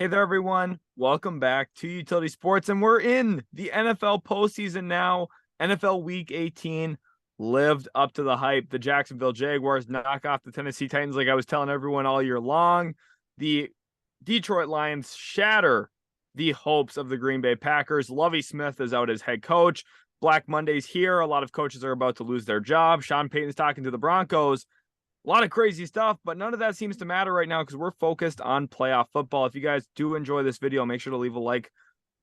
Hey there, everyone. Welcome back to Utility Sports, and we're in the NFL postseason now. NFL Week 18 lived up to the hype. The Jacksonville Jaguars knock off the Tennessee Titans like I was telling everyone all year long. The Detroit Lions shatter the hopes of the Green Bay Packers. Lovie Smith is out as head coach. Black Monday's here. A lot of coaches are about to lose their job. Sean Payton's talking to the Broncos. A lot of crazy stuff, but none of that seems to matter right now because we're focused on playoff football. If you guys do enjoy this video, make sure to leave a like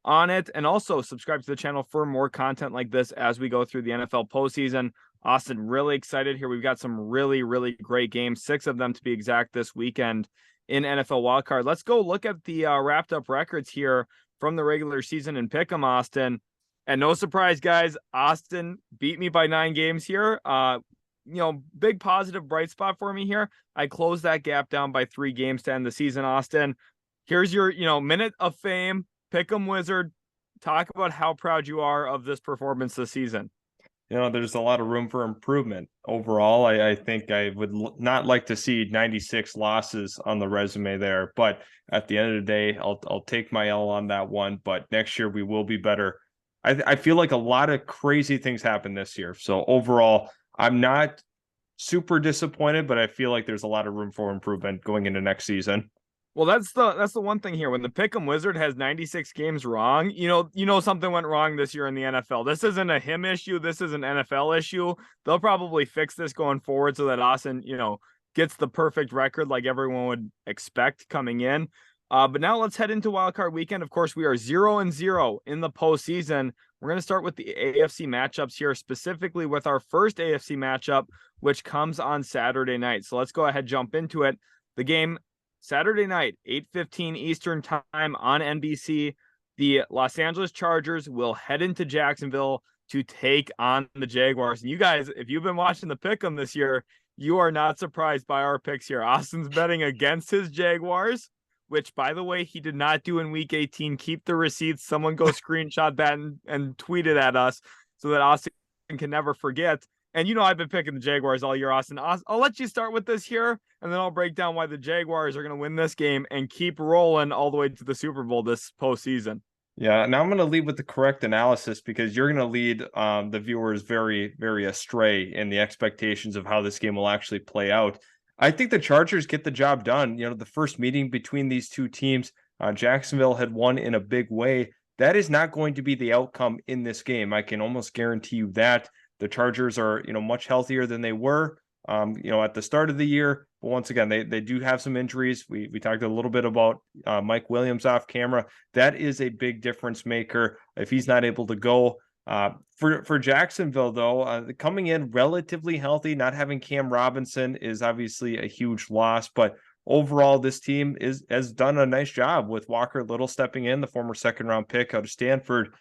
on it and also subscribe to the channel for more content like this as we go through the NFL postseason. Austin, really excited here. We've got some really, really great games, 6 of them to be exact this weekend in NFL wildcard. Let's go look at the wrapped up records here from the regular season and pick 'em, Austin. And no surprise, guys, Austin beat me by 9 games here. Big positive bright spot for me here. I closed that gap down by 3 games to end the season, Austin. Here's your, minute of fame. Pick'em Wizard. Talk about how proud you are of this performance this season. There's a lot of room for improvement. Overall, I think I would not like to see 96 losses on the resume there. But at the end of the day, I'll take my L on that one. But next year, we will be better. I feel like a lot of crazy things happened this year. So overall, I'm not super disappointed, but I feel like there's a lot of room for improvement going into next season. Well, that's the one thing here. When the Pick'em Wizard has 96 games wrong, something went wrong this year in the NFL. This isn't a him issue. This is an NFL issue. They'll probably fix this going forward so that Austin, gets the perfect record like everyone would expect coming in. But now let's head into wildcard weekend. Of course, we are 0-0 in the postseason. We're going to start with the AFC matchups here, specifically with our first AFC matchup, which comes on Saturday night. So let's go ahead, jump into it. The game Saturday night, 8:15 Eastern time on NBC. The Los Angeles Chargers will head into Jacksonville to take on the Jaguars. And you guys, if you've been watching the Pick'em this year, you are not surprised by our picks here. Austin's betting against his Jaguars, which, by the way, he did not do in Week 18. Keep the receipts. Someone go screenshot that and tweet it at us so that Austin can never forget. And I've been picking the Jaguars all year, Austin. I'll let you start with this here, and then I'll break down why the Jaguars are going to win this game and keep rolling all the way to the Super Bowl this postseason. Yeah, now I'm going to lead with the correct analysis because you're going to lead the viewers very, very astray in the expectations of how this game will actually play out. I think the Chargers get the job done. The first meeting between these two teams, Jacksonville had won in a big way. That is not going to be the outcome in this game. I can almost guarantee you that. The Chargers are, much healthier than they were, at the start of the year. But once again, they do have some injuries. We talked a little bit about Mike Williams off camera. That is a big difference maker if he's not able to go. For Jacksonville, though, coming in relatively healthy, not having Cam Robinson is obviously a huge loss. But overall, this team has done a nice job with Walker Little stepping in, the former second-round pick out of Stanford.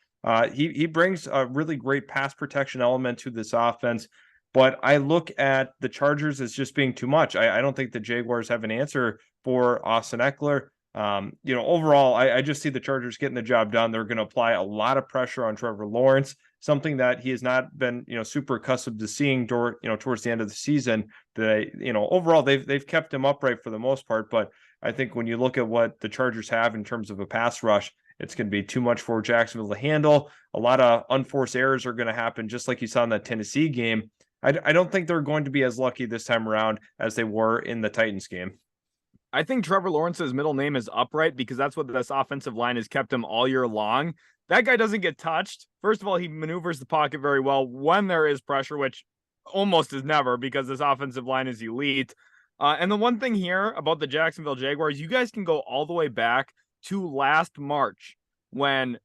He brings a really great pass protection element to this offense. But I look at the Chargers as just being too much. I don't think the Jaguars have an answer for Austin Eckler. Overall, I just see the Chargers getting the job done. They're going to apply a lot of pressure on Trevor Lawrence, something that he has not been, super accustomed to seeing towards the end of the season. Overall, they've kept him upright for the most part. But I think when you look at what the Chargers have in terms of a pass rush, it's going to be too much for Jacksonville to handle. A lot of unforced errors are going to happen, just like you saw in that Tennessee game. I don't think they're going to be as lucky this time around as they were in the Titans game. I think Trevor Lawrence's middle name is Upright because that's what this offensive line has kept him all year long. That guy doesn't get touched. First of all, he maneuvers the pocket very well when there is pressure, which almost is never because this offensive line is elite. And the one thing here about the Jacksonville Jaguars, you guys can go all the way back to last March when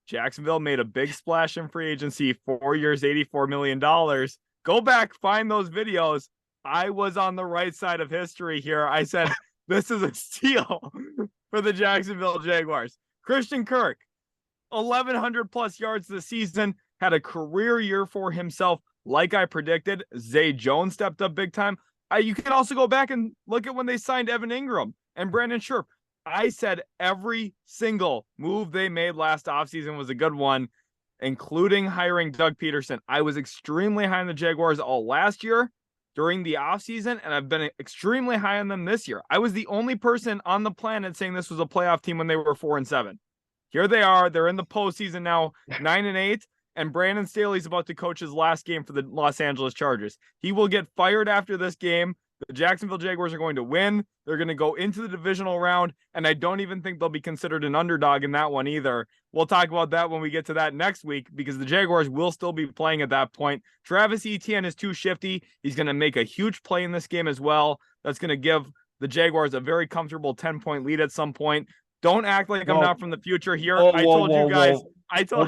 Jacksonville made a big splash in free agency, 4 years, $84 million. Go back, find those videos. I was on the right side of history here. I said, this is a steal for the Jacksonville Jaguars. Christian Kirk, 1,100 plus yards this season, had a career year for himself. Like I predicted, Zay Jones stepped up big time. You can also go back and look at when they signed Evan Ingram and Brandon Scherf. I said every single move they made last offseason was a good one, including hiring Doug Peterson. I was extremely high on the Jaguars all last year. during the offseason, and I've been extremely high on them this year. I was the only person on the planet saying this was a playoff team when they were 4-7. Here they are. They're in the postseason now, 9-8, and Brandon Staley's about to coach his last game for the Los Angeles Chargers. He will get fired after this game. The Jacksonville Jaguars are going to win. They're going to go into the divisional round, and I don't even think they'll be considered an underdog in that one either. We'll talk about that when we get to that next week because the Jaguars will still be playing at that point. Travis Etienne is too shifty. He's going to make a huge play in this game as well. That's going to give the Jaguars a very comfortable 10-point lead at some point. Don't act like I'm not from the future here. I told you guys the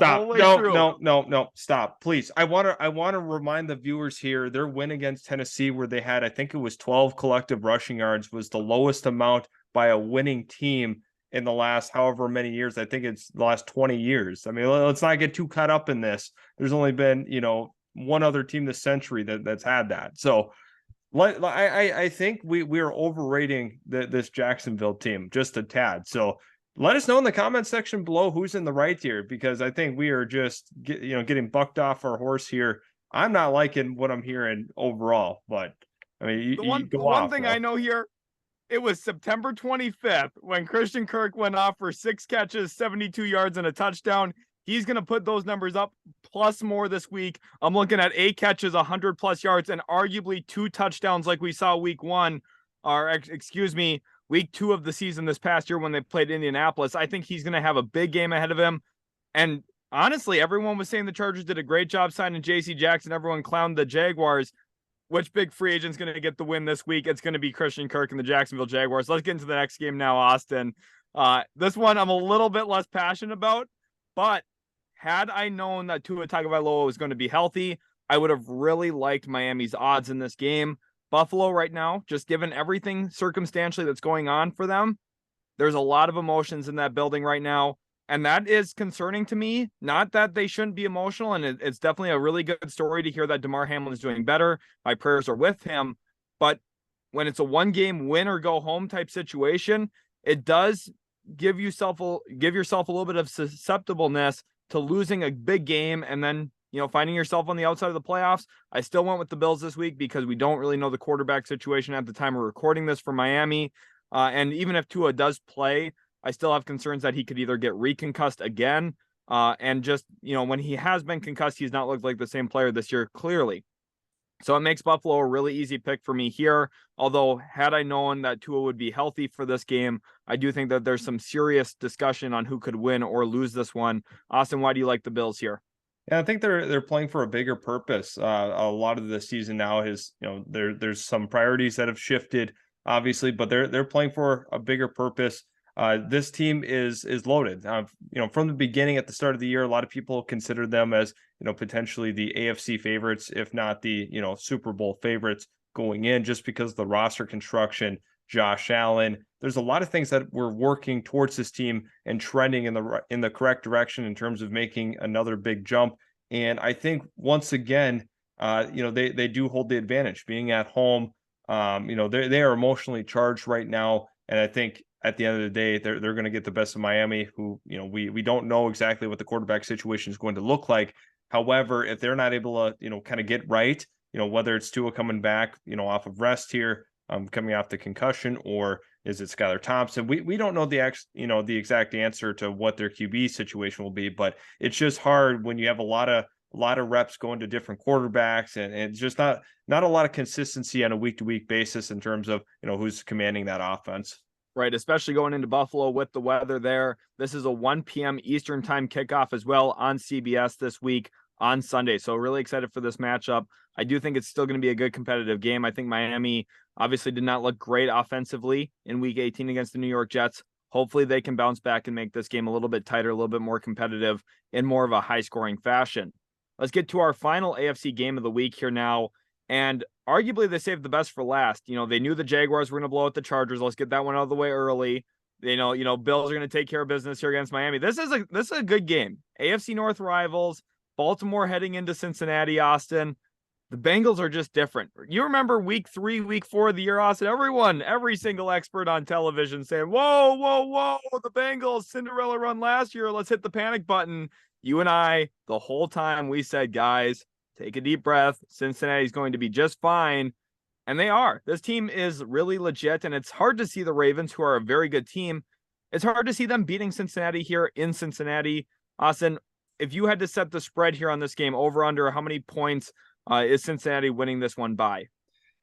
whole way through. No, stop, please. I want to remind the viewers here, their win against Tennessee, where they had, I think it was 12 collective rushing yards, was the lowest amount by a winning team in the last however many years. I think it's the last 20 years. I mean, let's not get too caught up in this. There's only been, one other team this century that's had that. So I think we are overrating this Jacksonville team just a tad. So let us know in the comment section below who's in the right here, because I think we are just getting bucked off our horse here. I'm not liking what I'm hearing overall, but I mean, the one thing I know here, it was September 25th when Christian Kirk went off for 6 catches, 72 yards, and a touchdown. He's going to put those numbers up plus more this week. I'm looking at 8 catches, 100 plus yards, and arguably 2 touchdowns like we saw week 2 of the season this past year when they played Indianapolis. I think he's going to have a big game ahead of him. And honestly, everyone was saying the Chargers did a great job signing J.C. Jackson. Everyone clowned the Jaguars. Which big free agent's going to get the win this week? It's going to be Christian Kirk and the Jacksonville Jaguars. Let's get into the next game now, Austin. This one I'm a little bit less passionate about, but had I known that Tua Tagovailoa was going to be healthy, I would have really liked Miami's odds in this game. Buffalo right now, just given everything circumstantially that's going on for them, there's a lot of emotions in that building right now. And that is concerning to me. Not that they shouldn't be emotional, and it's definitely a really good story to hear that DeMar Hamlin is doing better. My prayers are with him. But when it's a one-game win or go home type situation, it does give yourself a little bit of susceptibleness to losing a big game and then finding yourself on the outside of the playoffs. I still went with the Bills this week because we don't really know the quarterback situation at the time we're recording this for Miami. And even if Tua does play, I still have concerns that he could either get reconcussed again. And just, when he has been concussed, he's not looked like the same player this year, clearly. So it makes Buffalo a really easy pick for me here. Although, had I known that Tua would be healthy for this game, I do think that there's some serious discussion on who could win or lose this one. Austin, why do you like the Bills here? Yeah, I think they're playing for a bigger purpose. A lot of the season now is, there's some priorities that have shifted, obviously, but they're playing for a bigger purpose. This team is loaded. From the beginning, at the start of the year, a lot of people considered them as, potentially the AFC favorites, if not the, Super Bowl favorites going in, just because of the roster construction, Josh Allen. There's a lot of things that we're working towards this team and trending in the correct direction in terms of making another big jump. And I think once again, they do hold the advantage being at home. They are emotionally charged right now, and I think at the end of the day, they're going to get the best of Miami, who, we don't know exactly what the quarterback situation is going to look like. However, if they're not able to, kind of get right, whether it's Tua coming back, off of rest here, coming off the concussion, or is it Skylar Thompson? We don't know the exact answer to what their QB situation will be, but it's just hard when you have a lot of reps going to different quarterbacks, and it's just not a lot of consistency on a week-to-week basis in terms of, who's commanding that offense. Right, especially going into Buffalo with the weather there. This is a 1 p.m. Eastern time kickoff as well on CBS this week on Sunday. So really excited for this matchup. I do think it's still going to be a good competitive game. I think Miami obviously did not look great offensively in Week 18 against the New York Jets. Hopefully they can bounce back and make this game a little bit tighter, a little bit more competitive in more of a high-scoring fashion. Let's get to our final AFC game of the week here now. And arguably they saved the best for last. They knew the Jaguars were going to blow out the Chargers. Let's get that one out of the way early. Bills are going to take care of business here against Miami. This is a good game. AFC North rivals, Baltimore heading into Cincinnati, Austin. The Bengals are just different. You remember week 3, week 4 of the year, Austin, every single expert on television saying, whoa, the Bengals Cinderella run last year. Let's hit the panic button. You and I, the whole time we said, guys, take a deep breath. Cincinnati's going to be just fine. And they are. This team is really legit, and it's hard to see the Ravens, who are a very good team. It's hard to see them beating Cincinnati here in Cincinnati. Austin, if you had to set the spread here on this game, over under, how many points is Cincinnati winning this one by?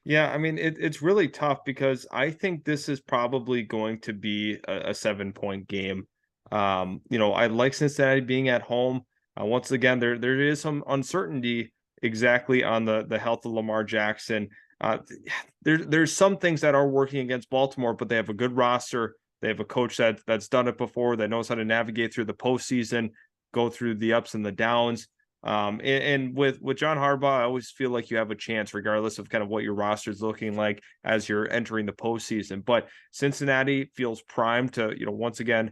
Yeah, I mean, it's really tough because I think this is probably going to be a 7-point game. I like Cincinnati being at home. Once again, there is some uncertainty exactly on the health of Lamar Jackson. There's some things that are working against Baltimore, but they have a good roster. They have a coach that's done it before, that knows how to navigate through the postseason, go through the ups and the downs. And with John Harbaugh, I always feel like you have a chance, regardless of kind of what your roster is looking like as you're entering the postseason. But Cincinnati feels primed to, once again,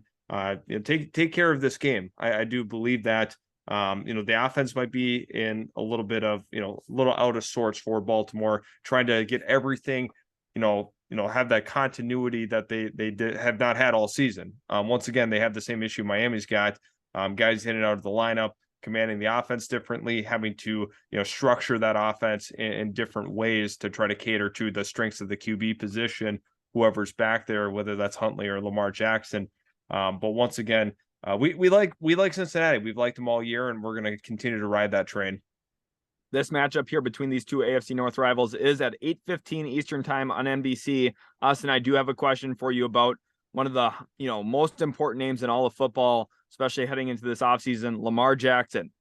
take care of this game. I do believe that. The offense might be in a little bit of, a little out of sorts for Baltimore, trying to get everything, have that continuity that they have not had all season. Once again, they have the same issue Miami's got. Guys in and out of the lineup, commanding the offense differently, having to, structure that offense in different ways to try to cater to the strengths of the QB position, whoever's back there, whether that's Huntley or Lamar Jackson. But once again, we like Cincinnati. We've liked them all year, and we're going to continue to ride that train. This matchup here between these two AFC North rivals is at 8:15 Eastern time on NBC. Austin, I do have a question for you about one of the, most important names in all of football, especially heading into this offseason, Lamar Jackson.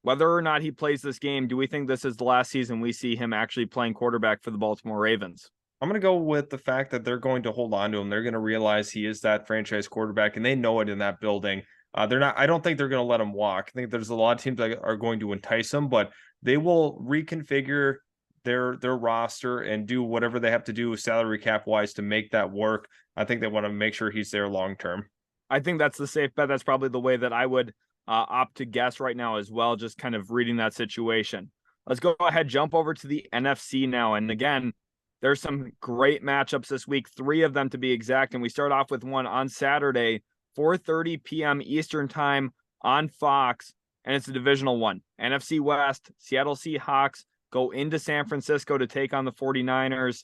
Whether or not he plays this game, do we think this is the last season we see him actually playing quarterback for the Baltimore Ravens? I'm going to go with the fact that they're going to hold on to him. They're going to realize he is that franchise quarterback, and they know it in that building. I don't think they're going to let him walk. I think there's a lot of teams that are going to entice him, but they will reconfigure their roster and do whatever they have to do salary cap wise to make that work. I think they want to make sure he's there long term. I think that's the safe bet. That's probably the way that I would opt to guess right now as well, just kind of reading that situation. Let's go ahead, jump over to the NFC now. And again, there's some great matchups this week, 3 of them to be exact. And we start off with one on Saturday, 4:30 p.m. Eastern time on Fox. And it's a divisional one. NFC West, Seattle Seahawks go into San Francisco to take on the 49ers.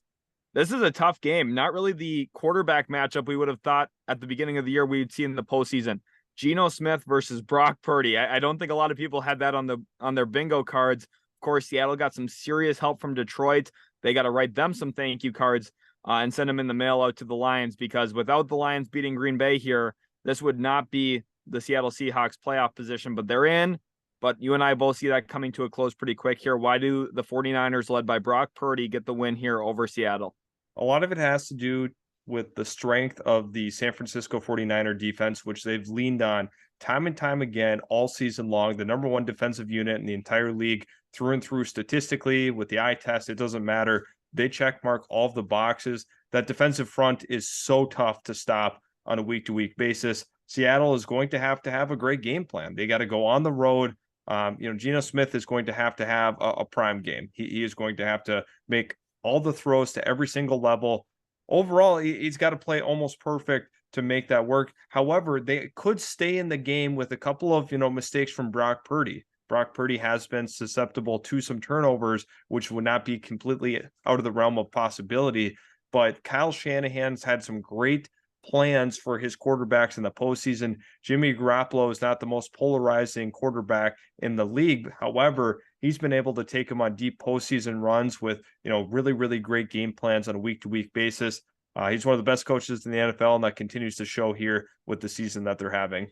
This is a tough game. Not really the quarterback matchup we would have thought at the beginning of the year we'd see in the postseason. Geno Smith versus Brock Purdy. I don't think a lot of people had that on their bingo cards. Of course, Seattle got some serious help from Detroit. They got to write them some thank you cards and send them in the mail out to the Lions, because without the Lions beating Green Bay here, this would not be the Seattle Seahawks playoff position, but they're in. But you and I both see that coming to a close pretty quick here. Why do the 49ers, led by Brock Purdy, get the win here over Seattle? A lot of it has to do with the strength of the San Francisco 49er defense, which they've leaned on time and time again all season long. The number one defensive unit in the entire league, through and through, statistically, with the eye test, it doesn't matter. They check mark all of the boxes. That defensive front is so tough to stop on a week-to-week basis. Seattle is going to have a great game plan. They got to go on the road. Geno Smith is going to have a prime game. He is going to have to make all the throws to every single level. Overall, he's got to play almost perfect to make that work. However, they could stay in the game with a couple of, mistakes from Brock Purdy. Brock Purdy has been susceptible to some turnovers, which would not be completely out of the realm of possibility. But Kyle Shanahan's had some great plans for his quarterbacks in the postseason. Jimmy Garoppolo is not the most polarizing quarterback in the league. However, he's been able to take him on deep postseason runs with, really, really great game plans on a week-to-week basis. He's one of the best coaches in the NFL, and that continues to show here with the season that they're having.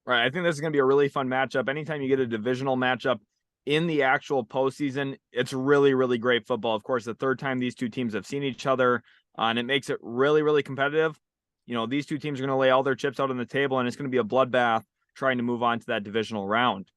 Right. I think this is going to be a really fun matchup. Anytime you get a divisional matchup in the actual postseason, it's really, really great football. Of course, the third time these two teams have seen each other, and it makes it really, really competitive. These two teams are going to lay all their chips out on the table, and it's going to be a bloodbath trying to move on to that divisional round.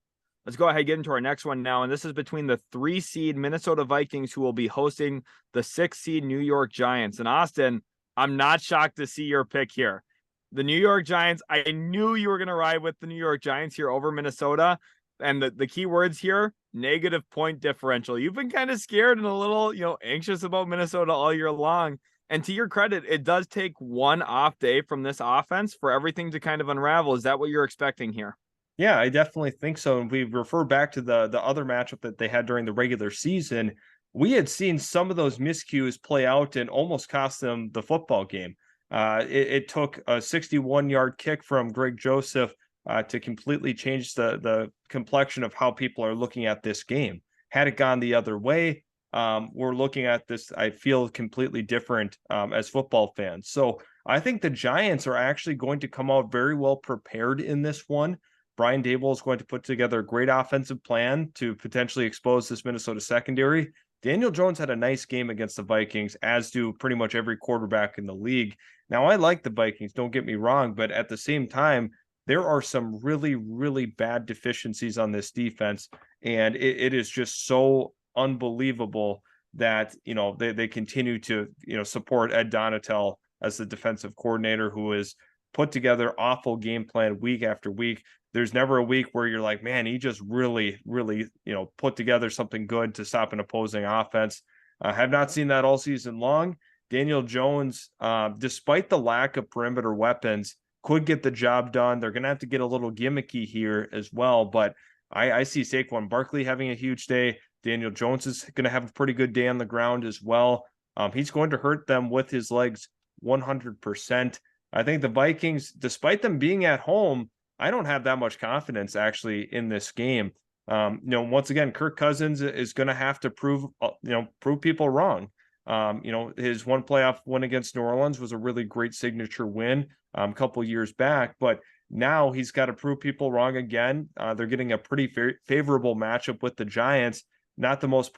Let's go ahead and get into our next one now, and this is between the 3-seed Minnesota Vikings, who will be hosting the 6-seed New York Giants. And Austin, I'm not shocked to see your pick here. The New York Giants, I knew you were going to ride with the New York Giants here over Minnesota. And the key words here, negative point differential. You've been kind of scared and a little, anxious about Minnesota all year long. And to your credit, it does take one off day from this offense for everything to kind of unravel. Is that what you're expecting here? Yeah, I definitely think so. And we refer back to the other matchup that they had during the regular season. We had seen some of those miscues play out and almost cost them the football game. It took a 61-yard kick from Greg Joseph to completely change the complexion of how people are looking at this game. Had it gone the other way, we're looking at this, I feel, completely different as football fans. So I think the Giants are actually going to come out very well prepared in this one. Brian Dable is going to put together a great offensive plan to potentially expose this Minnesota secondary. Daniel Jones had a nice game against the Vikings, as do pretty much every quarterback in the league. Now, I like the Vikings, don't get me wrong, but at the same time, there are some really, really bad deficiencies on this defense. And it is just so unbelievable that, they continue to, support Ed Donatel as the defensive coordinator, who has put together awful game plan week after week. There's never a week where you're like, man, he just really, really, put together something good to stop an opposing offense. I have not seen that all season long. Daniel Jones, despite the lack of perimeter weapons, could get the job done. They're going to have to get a little gimmicky here as well. But I see Saquon Barkley having a huge day. Daniel Jones is going to have a pretty good day on the ground as well. He's going to hurt them with his legs 100%. I think the Vikings, despite them being at home, I don't have that much confidence actually in this game. Once again, Kirk Cousins is going to have to prove people wrong. His one playoff win against New Orleans was a really great signature win a couple years back, but now he's got to prove people wrong again. They're getting a pretty favorable matchup with the Giants, not the most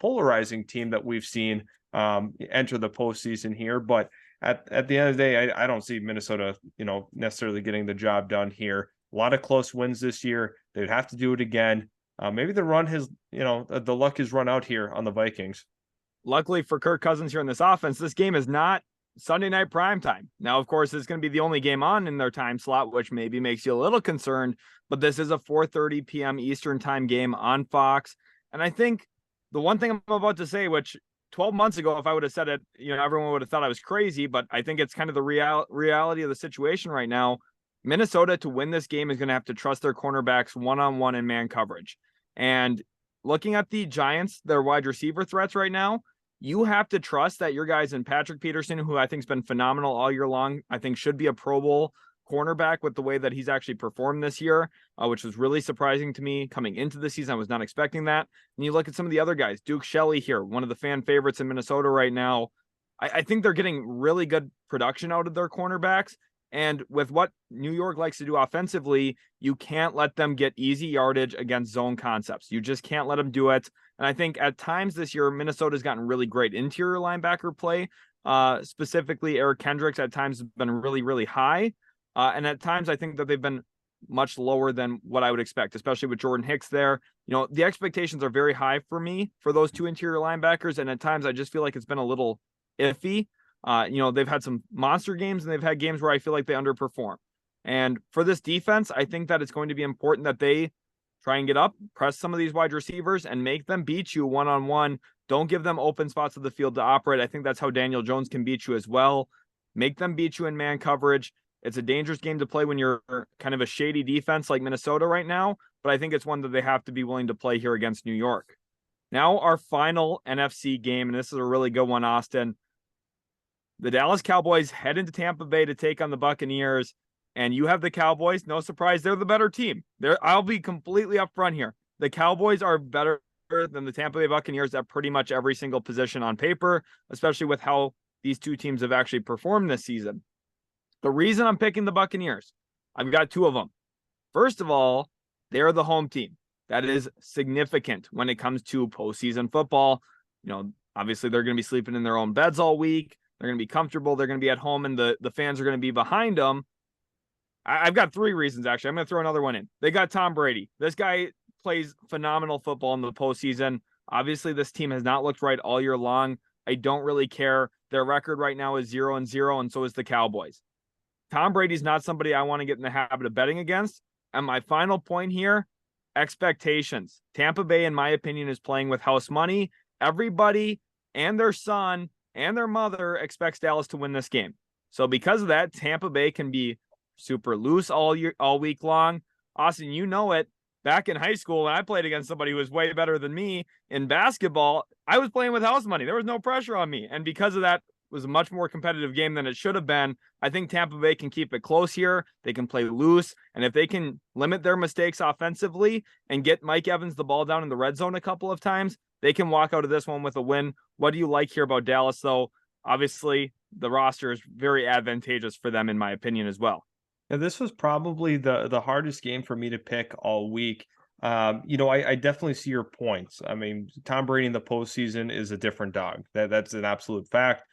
polarizing team that we've seen enter the postseason here, but at the end of the day, I don't see Minnesota, necessarily getting the job done here. A lot of close wins this year. They'd have to do it again. Maybe the run has, the luck has run out here on the Vikings. Luckily for Kirk Cousins here in this offense, this game is not Sunday night prime time. Now, of course, it's going to be the only game on in their time slot, which maybe makes you a little concerned, but this is a 4:30 p.m. Eastern time game on Fox. And I think the one thing I'm about to say, which 12 months ago, if I would have said it, everyone would have thought I was crazy, but I think it's kind of the reality of the situation right now. Minnesota, to win this game, is going to have to trust their cornerbacks one-on-one in man coverage. And looking at the Giants, their wide receiver threats right now, you have to trust that your guys in Patrick Peterson, who I think has been phenomenal all year long, I think should be a Pro Bowl cornerback with the way that he's actually performed this year, which was really surprising to me coming into the season. I was not expecting that. And you look at some of the other guys, Duke Shelley here, one of the fan favorites in Minnesota right now. I think they're getting really good production out of their cornerbacks. And with what New York likes to do offensively, you can't let them get easy yardage against zone concepts. You just can't let them do it. And I think at times this year, Minnesota's gotten really great interior linebacker play. Specifically, Eric Kendricks at times has been really, really high. And at times, I think that they've been much lower than what I would expect, especially with Jordan Hicks there. The expectations are very high for me for those two interior linebackers. And at times, I just feel like it's been a little iffy. They've had some monster games and they've had games where I feel like they underperform. And for this defense, I think that it's going to be important that they try and get up, press some of these wide receivers and make them beat you one-on-one. Don't give them open spots of the field to operate. I think that's how Daniel Jones can beat you as well. Make them beat you in man coverage. It's a dangerous game to play when you're kind of a shady defense like Minnesota right now, but I think it's one that they have to be willing to play here against New York. Now our final NFC game, and this is a really good one, Austin. The Dallas Cowboys head into Tampa Bay to take on the Buccaneers, and you have the Cowboys. No surprise, they're the better team. I'll be completely upfront here. The Cowboys are better than the Tampa Bay Buccaneers at pretty much every single position on paper, especially with how these two teams have actually performed this season. The reason I'm picking the Buccaneers, I've got two of them. First of all, they're the home team. That is significant when it comes to postseason football. Obviously they're going to be sleeping in their own beds all week. They're going to be comfortable. They're going to be at home, and the fans are going to be behind them. I've got three reasons, actually. I'm going to throw another one in. They got Tom Brady. This guy plays phenomenal football in the postseason. Obviously, this team has not looked right all year long. I don't really care. Their record right now is 0-0, and so is the Cowboys. Tom Brady's not somebody I want to get in the habit of betting against. And my final point here, expectations. Tampa Bay, in my opinion, is playing with house money. Everybody and their son and their mother expects Dallas to win this game. So because of that, Tampa Bay can be super loose all week long. Austin, you know it. Back in high school, when I played against somebody who was way better than me in basketball, I was playing with house money. There was no pressure on me. And because of that, it was a much more competitive game than it should have been. I think Tampa Bay can keep it close here. They can play loose. And if they can limit their mistakes offensively and get Mike Evans the ball down in the red zone a couple of times, they can walk out of this one with a win. What do you like here about Dallas, though? Obviously, the roster is very advantageous for them, in my opinion, as well. Yeah, this was probably the hardest game for me to pick all week. I definitely see your points. I mean, Tom Brady in the postseason is a different dog. That's an absolute fact.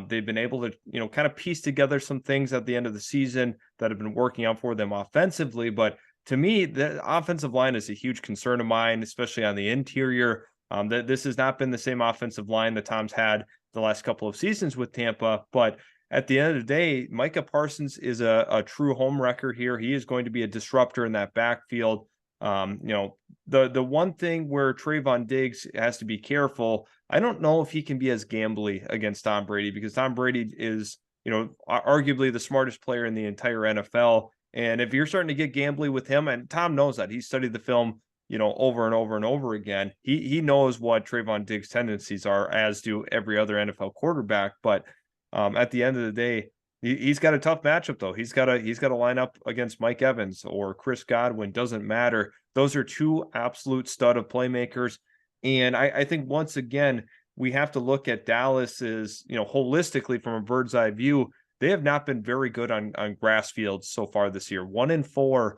They've been able to, kind of piece together some things at the end of the season that have been working out for them offensively. But to me, the offensive line is a huge concern of mine, especially on the interior. That this has not been the same offensive line that Tom's had the last couple of seasons with Tampa, but at the end of the day, Micah Parsons is a true home wrecker here. He is going to be a disruptor in that backfield. The one thing where Trayvon Diggs has to be careful, I don't know if he can be as gambly against Tom Brady, because Tom Brady is, arguably the smartest player in the entire NFL. And if you're starting to get gambly with him, and Tom knows that, he studied the film, over and over and over again. He knows what Trayvon Diggs' tendencies are, as do every other NFL quarterback. But at the end of the day, he's got a tough matchup, though. He's got to line up against Mike Evans or Chris Godwin. Doesn't matter. Those are two absolute stud of playmakers. And I think once again, we have to look at Dallas's, holistically from a bird's eye view. They have not been very good on grass fields so far this year. 1-4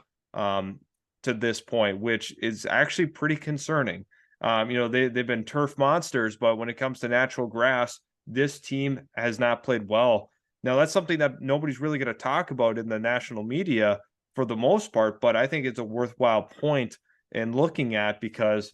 to this point, which is actually pretty concerning. They've been turf monsters, but when it comes to natural grass, this team has not played well. Now, that's something that nobody's really going to talk about in the national media for the most part, but I think it's a worthwhile point in looking at, because,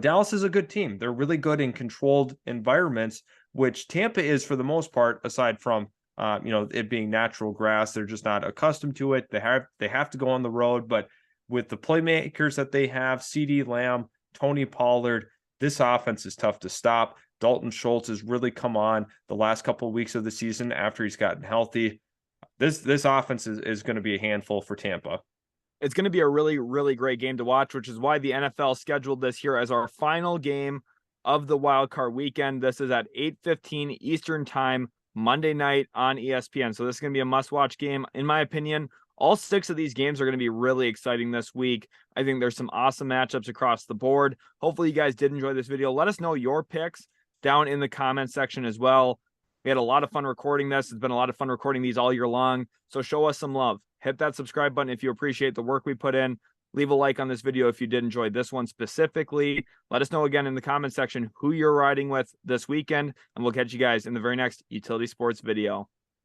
Dallas is a good team. They're really good in controlled environments, which Tampa is for the most part, aside from, it being natural grass. They're just not accustomed to it. They have to go on the road, but with the playmakers that they have, CeeDee Lamb, Tony Pollard, this offense is tough to stop. Dalton Schultz has really come on the last couple of weeks of the season after he's gotten healthy. This offense is going to be a handful for Tampa. It's going to be a really, really great game to watch, which is why the NFL scheduled this here as our final game of the wild card weekend. This is at 8:15 Eastern time, Monday night on ESPN. So this is going to be a must-watch game, in my opinion. All 6 of these games are going to be really exciting this week. I think there's some awesome matchups across the board. Hopefully you guys did enjoy this video. Let us know your picks down in the comment section as well. We had a lot of fun recording this. It's been a lot of fun recording these all year long. So show us some love. Hit that subscribe button if you appreciate the work we put in. Leave a like on this video if you did enjoy this one specifically. Let us know again in the comment section who you're riding with this weekend, and we'll catch you guys in the very next Utility Sports video.